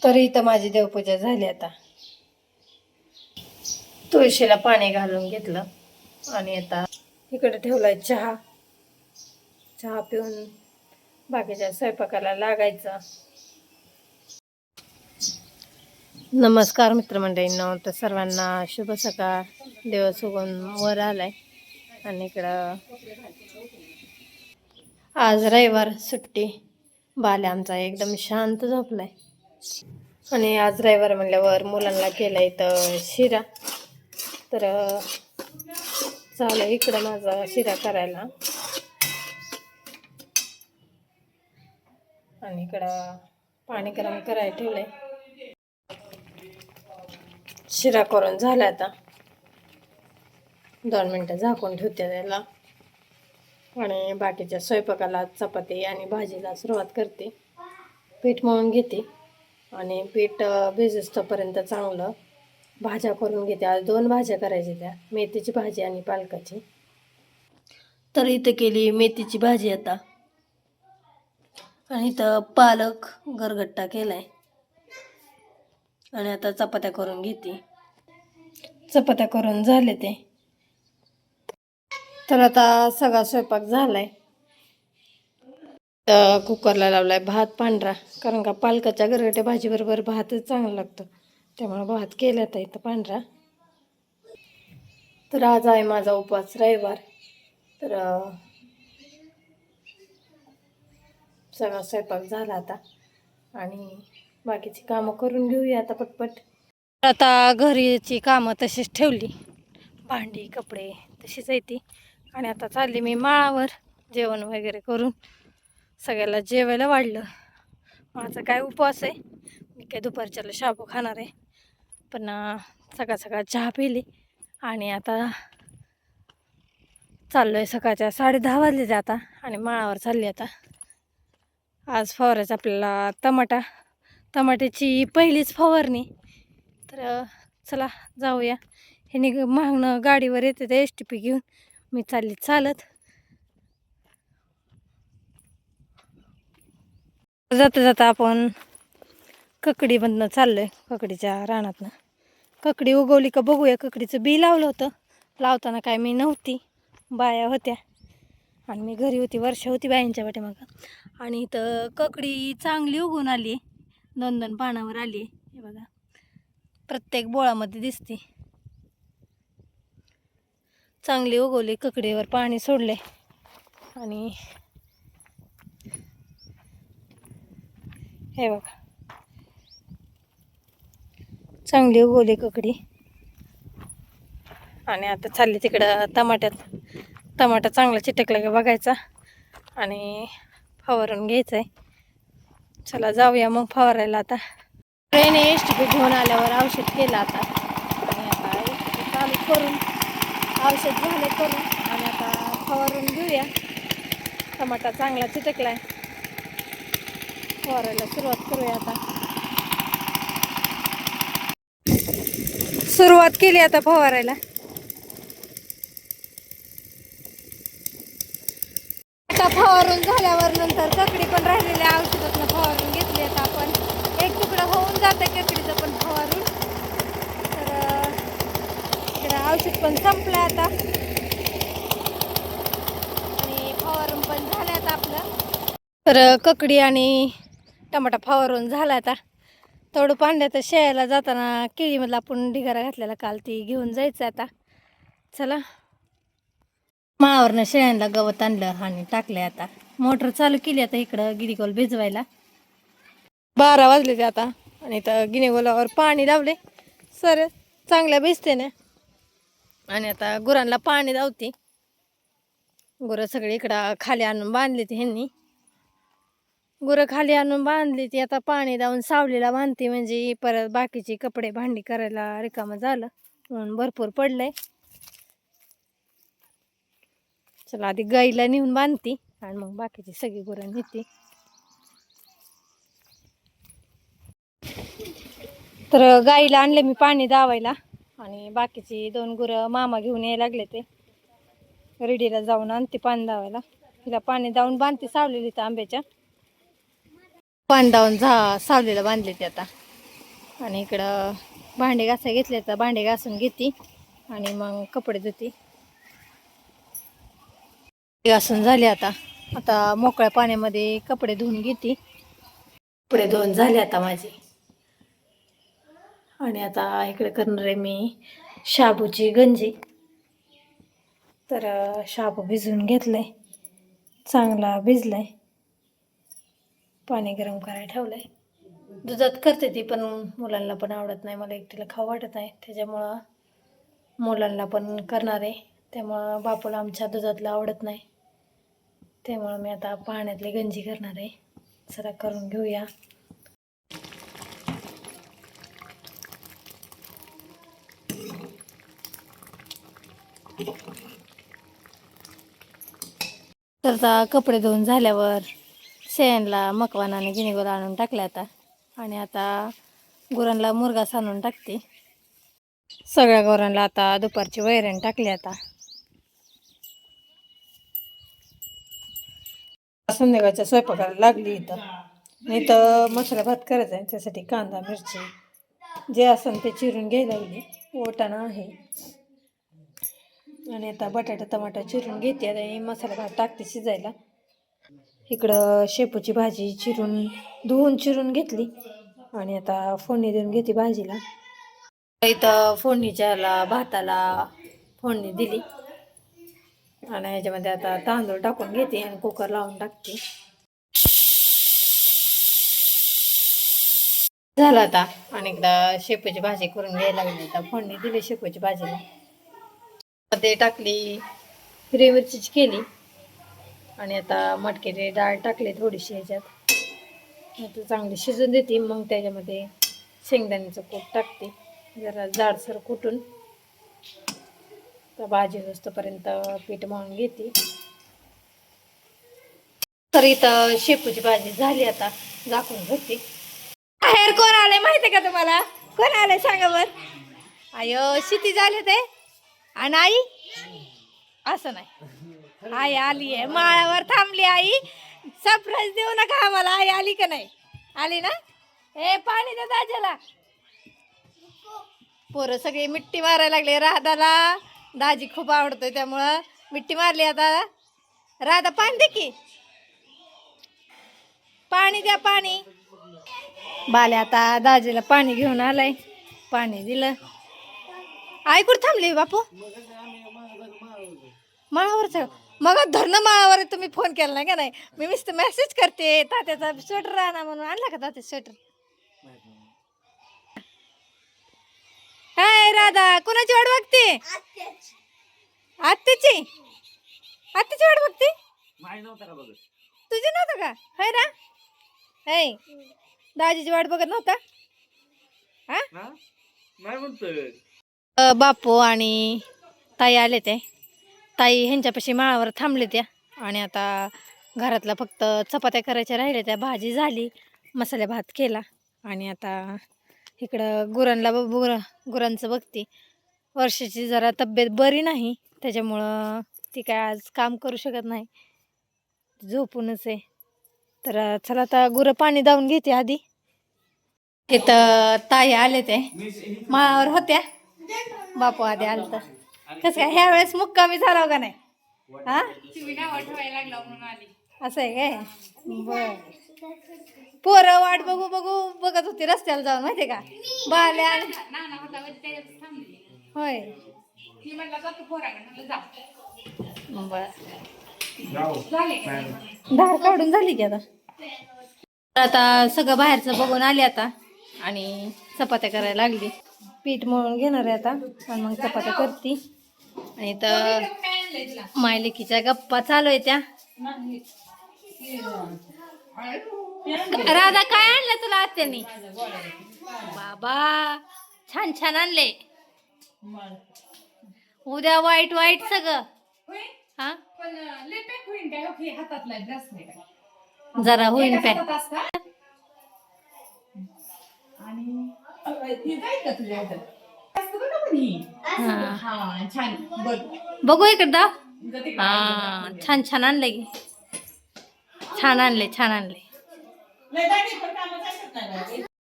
तरी इथं माझी देवपूजा झाली. आता तुळशीला पाणी घालून घेतलं आणि आता इकडे ठेवलाय चहा. चहा पिऊन बाकीच्या स्वयंपाकाला लागायचं. नमस्कार मित्रमंडळींनो, तर सर्वांना शुभ सकाळ. दिवस उगवून वर आलाय आणि इकडं आज रविवार सुट्टी. बाल्या आमचा एकदम शांत झोपलाय. आणि आज रविवार म्हणल्यावर मुलांना केला इथं शिरा. तर चालू इकडं माझा शिरा करायला. आणि इकडं पाणी गरम करायला ठेवलंय. शिरा करून झाला. आता 2 मिनटं झाकून ठेवते त्याला आणि बाकीच्या स्वयंपाकाला चपाती आणि भाजीला सुरुवात करते. पीठ मळून घेते आणि पीठ भिजस्तोपर्यंत चांगलं भाज्या करून घेते. आज 2 भाज्या करायच्या, त्या मेथीची भाजी आणि पालकाची. तर इथं केली मेथीची भाजी आता, आणि इथं पालक गरगट्टा केलाय. आणि आता चपात्या करून घेते. चपात्या करून झाले ते. तर आता सगळा स्वयंपाक झालाय. कुकरला लावलाय भात पांढरा, कारण का पालकाच्या गरगट्या भाजी बरोबर भातच चांगला लागतो, त्यामुळे भात केला तर इथं पांढरा. तर आज आहे माझा उपवास, रविवार. तर सगळा स्वयंपाक झाला आता आणि बाकीची कामं करून घेऊया आता पटपट. आता घरीची कामं तशीच ठेवली, भांडी कपडे तशीच आहे ती. आणि आता चालली मी माळावर जेवण वगैरे करून सगळ्याला जेवायला वाढलं. माझा काय उपवास आहे, मी काय दुपारच्याला शाबू खाणार आहे. पण सकाळ सकाळ चहा पिली आणि आता चाललोय. सकाळच्या 10:30 वाजले आता आणि माळावर चालली आता. आज फवारायचं आपल्याला टमाट्याची पहिलीच फवारणी. तर चला जाऊया. हे मागणं गाडीवर येते ते STP घेऊन, मी चालली चालत. जाता जाता आपण ककडीमधनं चाललोय, ककडीच्या रानातनं. ककडी उगवली का बघूया. ककडीचं बी लावलं होतं, लावताना काय मी नव्हती, बाया होत्या आणि मी घरी होती. वर्षा होती बायांच्या पाठीमागं. आणि इथं ककडी चांगली उगवून आली, 2-2 पानावर आली. हे बघा, प्रत्येक बोळामध्ये दिसते. चांगली उगवली. ककडीवर पाणी सोडले आणि हे बघा चांगली उगवली ककडी. आणि आता चालली तिकडं टमाटा चांगला चिटकला का बघायचा आणि फवारून घ्यायचं आहे. चला जाऊया मग फवारायला. आता ट्रेने STP घेऊन आल्यावर औषध केलं आता. आणि आता STP चालू करून औषध झाले करून आणि आता फवारून घेऊया. टमाटा चांगला चिटकलाय, फवारायला सुरुवात करूया. आता सुरुवात केली आता फवारायला. आता फवारून झाल्यावर नंतर ककडी पण राहिलेल्या औषधातनं फवारून घेतली. आता आपण एक तुकडा होऊन जातं ककडीचं पण फवारून. तर औषध पण संपलं आता आणि फवारून पण झालं आता आपलं. तर ककडी आणि टमाटा फवारून झाला. आता थोडं पांड्यात शेळ्याला जाताना केळीमधला आपण ढिगारा घातलेला काल, ती घेऊन जायचं आता. चला माळावरनं शेळ्यांना गवत आणलं आणि टाकलंय. आता मोटर चालू केली. आता इकडं गिनीगोल भिजवायला 12 वाजले ते आता. आणि इथं गिनीगोलावर पाणी लावले, सर चांगल्या भिजते ना. आणि आता गुरांना पाणी लावते. गुरं सगळी इकडं खाली आणून बांधली ती ह्यांनी. गुरं खाली आणून बांधली ती. आता पाणी लावून सावलीला बांधते, म्हणजे परत बाकीची कपडे भांडी करायला रिकामं झालं. म्हणून भरपूर पडलंय. चला आधी गाईला नेऊन बांधते आणि मग बाकीची सगळी गुरं नेते. तर गाईला आणले मी पाणी दावायला आणि बाकीची 2 गुरं मामा घेऊन यायला लागले. ते रेडीला जाऊन आणते पाणी दावायला. तिला पाणी दावून बांधते सावलेली तर आंब्याच्या. पाणी दावून सावलीला बांधले ते आता. आणि इकडं भांडे घासा घेतले तर भांडे घासून घेते आणि मग कपडे धुते. घासून झाले आता. आता मोकळ्या पाण्यामध्ये कपडे धुवून घेते. कपडे धुवून झाले आता माझे. आणि आता इकडे करणार आहे मी शाबूची गंजी. तर शाबू भिजवून घेतलाय, चांगला भिजलाय. पाणी गरम करायला ठेवलंय. दुधात करते ती, पण मुलांना पण आवडत नाही, मला एकटीला खाऊ वाटत नाही, त्याच्यामुळं मुलांना पण करणार आहे. त्यामुळं बापूला आमच्या दुधातलं आवडत नाही, त्यामुळं मी आता पाण्यातली गंजी करणार आहे. जरा करून घेऊया. तर आता कपडे धुवून झाल्यावर शेणला मकवानाने गिनीगोल आणून टाकले आता. आणि आता गुरांना मुरघास आणून टाकते. सगळ्या गुरांना आता दुपारची वैरण टाकली. आता संध्याकाळच्या स्वयंपाकाला लागली. इथं मसाला भात करायचा आहे, त्यासाठी कांदा मिरची जे असेल ते चिरून घ्यायला लागली. वाटाणा आहे आणि आता बटाटा टमाटा चिरून घेते आणि मसाला भात टाकते शिजायला. इकडं शेपूची भाजी धुवून चिरून घेतली आणि आता फोडणी देऊन घेते भाजीला. इथं फोडणीच्या भाताला फोडणी दिली आणि ह्याच्यामध्ये आता तांदूळ टाकून घेते आणि कुकर लावून टाकते. झालं आता. आणि एकदा शेपूची भाजी करून घ्यायला लागली. आता फोडणी दिली शेपूची भाजीला. ते टाकली, हिरवी मिरचीची केली आणि आता मटकीची डाळ टाकली थोडीशी ह्याच्यात. आता चांगली शिजून देते. मग त्याच्यामध्ये शेंगदाण्याचं कूट टाकते, जरा जाडसर कुटून. तर भाजी होईपर्यंत पीठ मळून घेते. तर इथं शेपूची भाजी झाली. आता झाकून घेते. बाहेर कोण आलंय माहिती का तुम्हाला? कोण आलंय सांगा बर. अयो शिती झाले ते. आणि आई असं नाही, आई आली आहे, माळावर थांबली. आई सरप्राईज देऊ नका आम्हाला. आई आली का नाही? आली ना. ए पाणी दे दाजीला. पोरं सगळे मिट्टी मारायला लागले. राधाला दाजी खूप आवडतोय त्यामुळं मिट्टी मारली. आता राधा पाणी दे की, पाणी द्या पाणी. बाले आता दाजीला पाणी घेऊन आलाय, पाणी दिलं. आई कुठं थांबली बापू? माळावरच. मग धरणं माळावर तुम्ही फोन केला नाही का? नाही, मी नुसतं मेसेज करते. तात्याचा स्वेटर आणा म्हणून आणला का तात्या स्वेटर? हाय राधा, कुणाची वाट बघते? आत्याची. आत्याची वाट बघते. तुझी नव्हतं का? हाय ना. हाय दाजीची वाट बघत नव्हता. बापू आणि ताई आले. ते ताई ह्यांच्यापाशी माळावर थांबले त्या. आणि आता घरातला फक्त चपात्या करायच्या राहिल्या त्या. भाजी झाली, मसाले भात केला. आणि आता इकडं गुरांचं बघते. वर्षाची जरा तब्येत बरी नाही, त्याच्यामुळं ती काय आज काम करू शकत नाही, झोपूनच आहे. तर चला आता गुरं पाणी दावून घेते आधी. इथं ताई आले ते माळावर होत्या. बापू आधी आलं. तर कसं काय ह्या वेळेस मुक्कामी झाला का नाही? हा, असं आहे काय? बर. पोरं वाट बघू बघत होती रस्त्याला जाऊन, माहितीये का? बाल्या होय. बर, धार काढून झाली की आता. आता सगळं बाहेरचं बघून आले आता आणि चपात्या करायला लागली. पीठ मळून घेणार आहे आता आणि मग चपात्या करते. आणि तर मायलेकीच्या गप्पा चालू आहे त्या. राधा काय आणलं तुला आत्यानी? बाबा छान छान आणले. उद्या वाईट वाईट सगळं. हा जरा होईन पॅक. बघू इकडं. हा छान छान आणलंय की. छान आणले.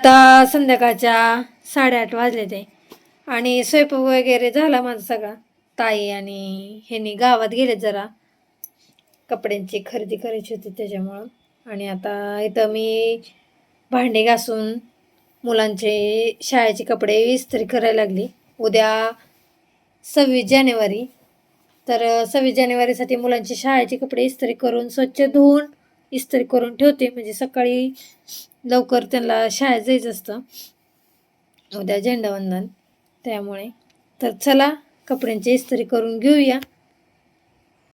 आता संध्याकाळच्या 8:30 वाजले ते आणि स्वयंपाक वगैरे झाला माझा सगळा. ताई आणि ह्यांनी गावात गेले जरा कपड्यांची खरेदी करायची होती त्याच्यामुळं. आणि आता इथं मी भांडी घासून मुलांचे शाळेचे कपडे इस्त्री करायला लागली. उद्या 26 जानेवारी, तर 26 जानेवारीसाठी मुलांची शाळेचे कपडे इस्त्री करून स्वच्छ धुवून इस्त्री करून ठेवते, म्हणजे सकाळी लवकर त्यांना शाळेत जायचं असतं उद्या झेंडावंदन त्यामुळे. तर चला कपड्यांची इस्त्री करून घेऊया.